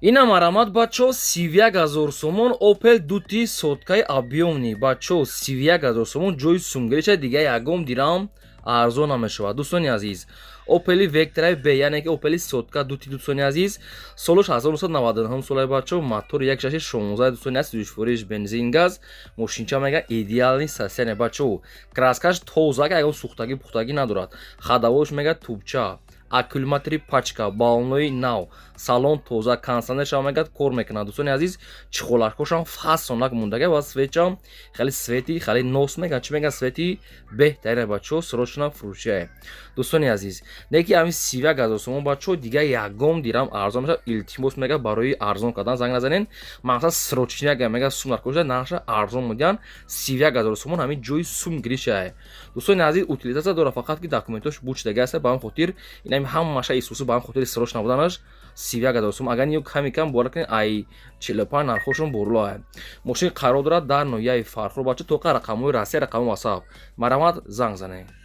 Ина марамад бачо 31000 сомон Opel дути соткаи объёмни бачо 31000 сомон ҷои сумгириша дига ягом дирам арзон намешавад. дӯстони азиз, Opel Vectra B яъне ки Opel сотка дути дӯстони азиз солаш 1999 солаи бачо мотори 1.16 дӯстони азиз душвориш бензин газ мошинча мега идеални сасяне бачо краскаш тоза ки ягон сухтагӣ пухтагӣ надорад хадавош мега тубча аккумулятори пачка балнои нав салон тоза кондитсионерша мегад кор мекунад. дӯстони азиз чихолакошам фасонак мондага ва светчам хеле свети хеле нос мега чӣ мега свети беҳтарине бачо срочно фурӯшие. дӯстони азиз неки ами 31000 сомон бачо дига ягом дирам арзон мешавад. илтимос мега барои арзон кардан занг назанен мақсад срочно ягам мега сум наркоша наша арзон мудиан 31000 сомон ами ҷои сум гиришае. дӯстони азиз утилизация дора фақат ки документош бучдага аст ба ҳам хотир инами ҳамаша исуси ба ҳам хотири срочно буданаш 31000 сом агар ниё ками кам бора кунед ай 45 нархошон бурлоа. мошин қарор дорад дар ноҳияи фархрӯ бачо тоқа рақамҳои расия рақамҳои васап марамад занг занед.